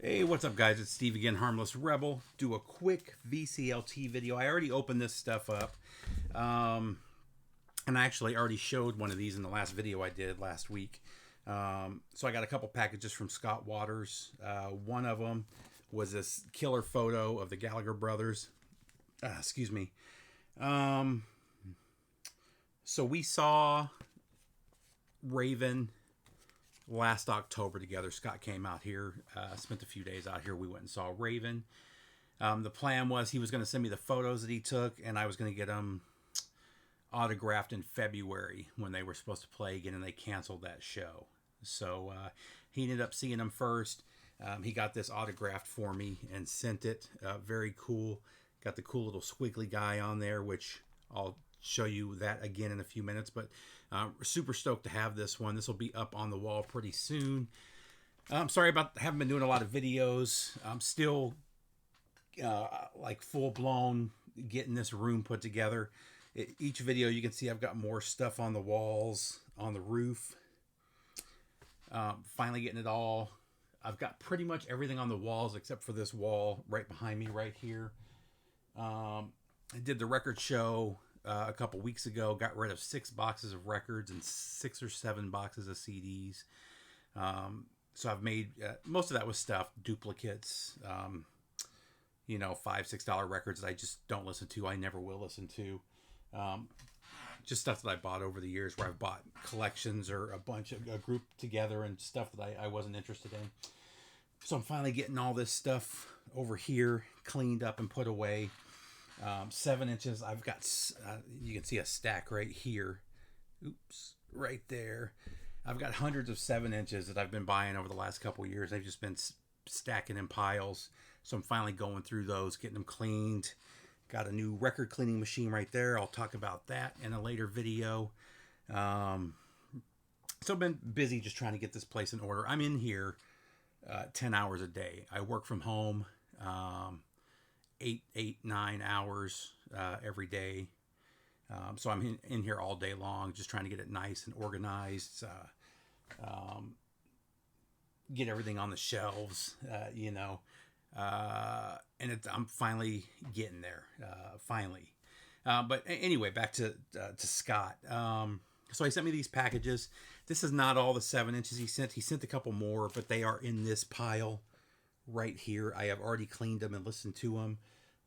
Hey, what's up, guys? It's Steve again, Harmless Rebel. Do a quick VCLT video. I already opened this stuff up. And I actually already showed one of these in the last video I did last week. So I got a couple packages from Scott Waters. One of them was this killer photo of the Gallagher brothers. Excuse me. So we saw Raven last October together. Scott came out here, spent a few days out here. We went and saw Raven. The plan was he was going to send me the photos that he took, and I was going to get them autographed in February when they were supposed to play again, and they canceled that show. So he ended up seeing them first. He got this autographed for me and sent it. Very cool. Got the cool little squiggly guy on there, which I'll show you that again in a few minutes. But super stoked to have this one. This will be up on the wall pretty soon. I'm sorry about haven't been doing a lot of videos. I'm still like full blown getting this room put together. Each video you can see I've got more stuff on the walls, on the roof. Finally getting it all. I've got pretty much everything on the walls except for this wall right behind me right here. I did the record show a couple weeks ago. Got rid of 6 boxes of records and 6 or 7 boxes of CDs. So I've made most of that was stuff, duplicates, $5, $6 records that I just don't listen to. I never will listen to. Just stuff that I bought over the years, where I've bought collections or a group together and stuff that I wasn't interested in. So I'm finally getting all this stuff over here cleaned up and put away. 7 inches. I've got, you can see a stack right here. Oops, right there. I've got hundreds of 7 inches that I've been buying over the last couple of years. They've just been stacking in piles. So I'm finally going through those, getting them cleaned. Got a new record cleaning machine right there. I'll talk about that in a later video. So I've been busy just trying to get this place in order. I'm in here 10 hours a day. I work from home 9 hours every day. So I'm in here all day long, just trying to get it nice and organized. Get everything on the shelves, and I'm finally getting there, finally. But anyway, back to Scott. So he sent me these packages. This is not all the 7 inches he sent. He sent a couple more, but they are in this pile right here. I have already cleaned them and listened to them.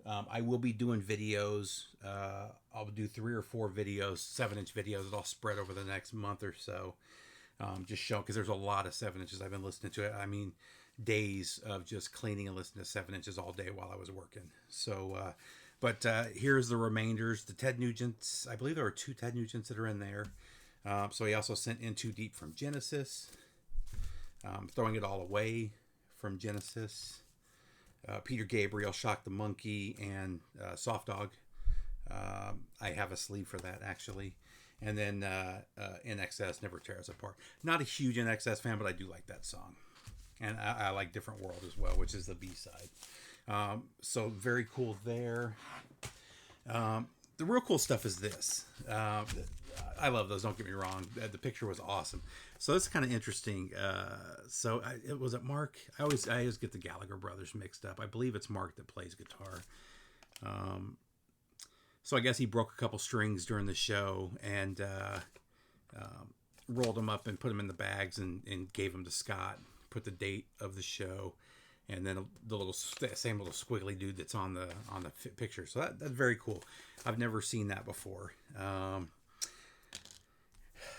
I will be doing videos. I'll do 3 or 4 videos, 7-inch videos that I'll spread over the next month or so. Just show, because there's a lot of 7 inches I've been listening to it. I mean, days of just cleaning and listening to 7 inches all day while I was working. So, but here's the remainders. The Ted Nugents, I believe there are 2 Ted Nugents that are in there. So he also sent In Too Deep from Genesis. Throwing It All Away from Genesis. Peter Gabriel, Shock the Monkey, and Soft Dog. I have a sleeve for that, actually. And then NXS, Never Tear Us Apart. Not a huge NXS fan, but I do like that song. And I like Different World as well, which is the B-side. So very cool there. The real cool stuff is this. I love those, don't get me wrong. The picture was awesome. So that's kind of interesting. So was it Mark? I always get the Gallagher brothers mixed up. I believe it's Mark that plays guitar. So I guess he broke a couple strings during the show and rolled them up and put them in the bags and gave them to Scott. Put the date of the show, and then the same little squiggly dude that's on the picture. So that's very cool. I've never seen that before. A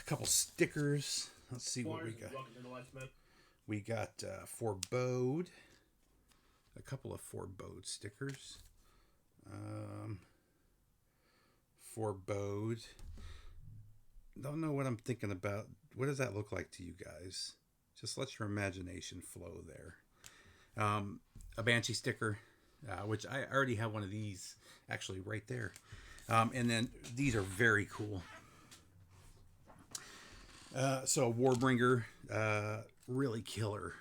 couple stickers. Let's see what we got. We got Forebode. A couple of Forebode stickers. Forebode. Don't know what I'm thinking about. What does that look like to you guys? Just let your imagination flow there. A Banshee sticker, which I already have one of these actually right there. And then these are very cool. So Warbringer, really killer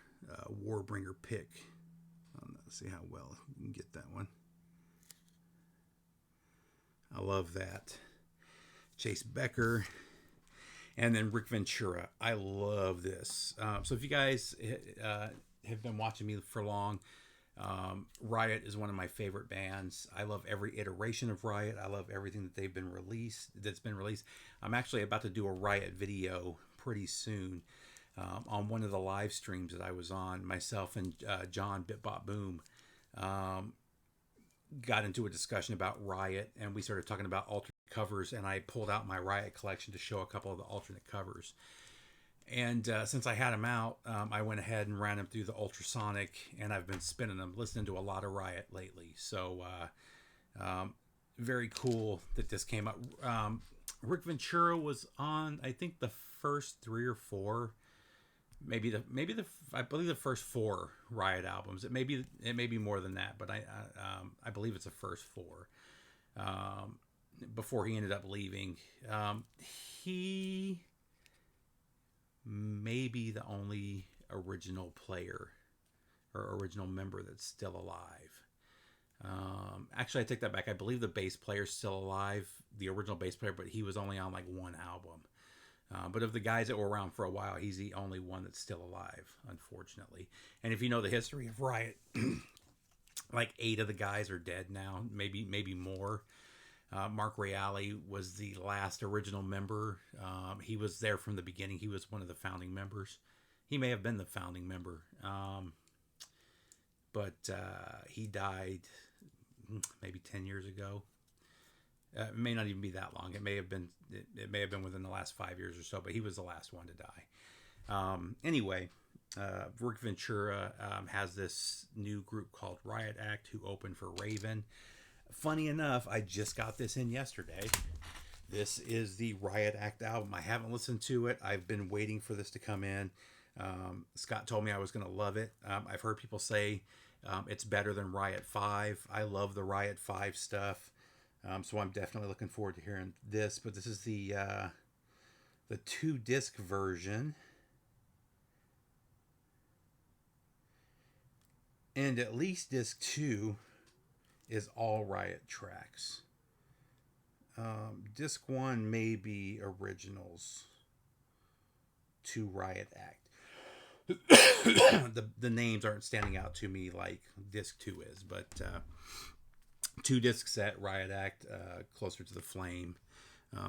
Warbringer pick. Let's see how well you can get that one. I love that. Chase Becker. And then Rick Ventura. I love this. So if you guys have been watching me for long, Riot is one of my favorite bands. I love every iteration of Riot. I love everything that that's been released. I'm actually about to do a Riot video pretty soon, on one of the live streams that I was on. Myself and John Bitbot Boom got into a discussion about Riot, and we started talking about alternate covers, and I pulled out my Riot collection to show a couple of the alternate covers. And since I had them out, I went ahead and ran them through the ultrasonic, and I've been spinning them, listening to a lot of Riot lately. So very cool that this came up. Rick Ventura was on, I think, the first 3 or 4, maybe the I believe the first 4 Riot albums. It may be more than that, but I believe it's the first 4. Before he ended up leaving, he may be the only original player or original member that's still alive. Actually, I take that back. I believe the bass player's still alive, the original bass player, but he was only on like 1 album. But of the guys that were around for a while, he's the only one that's still alive, unfortunately. And if you know the history of Riot, like 8 of the guys are dead now, maybe more. Mark Reale was the last original member. He was there from the beginning. He was one of the founding members. He may have been the founding member. But he died maybe 10 years ago. It may not even be that long. It may have been within the last 5 years or so, but he was the last one to die. Anyway, Rick Ventura has this new group called Riot Act, who opened for Raven. Funny enough, I just got this in yesterday. This is the Riot Act album. I haven't listened to it. I've been waiting for this to come in. Scott told me I was going to love it. I've heard people say it's better than Riot 5. I love the Riot 5 stuff. So I'm definitely looking forward to hearing this. But this is the 2-disc version. And at least disc 2 is all Riot tracks. Disc 1 may be originals to Riot Act. The names aren't standing out to me like disc 2 is, but 2-disc set, Riot Act, Closer to the Flame.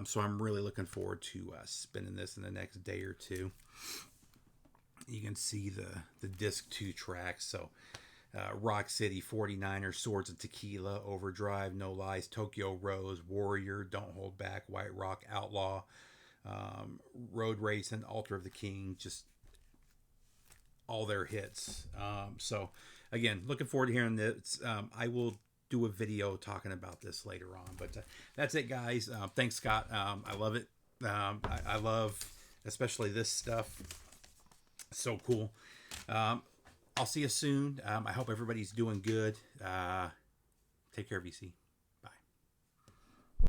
So I'm really looking forward to spinning this in the next day or two. You can see the disc 2 tracks. So Rock City, 49ers, Swords and Tequila, Overdrive, No Lies, Tokyo Rose, Warrior, Don't Hold Back, White Rock, Outlaw, Road Race, and Altar of the King. Just all their hits. So again, looking forward to hearing this. I will do a video talking about this later on, but that's it, guys. Thanks, Scott. I love it. I love especially this stuff. So cool. I'll see you soon. I hope everybody's doing good. Take care, VC.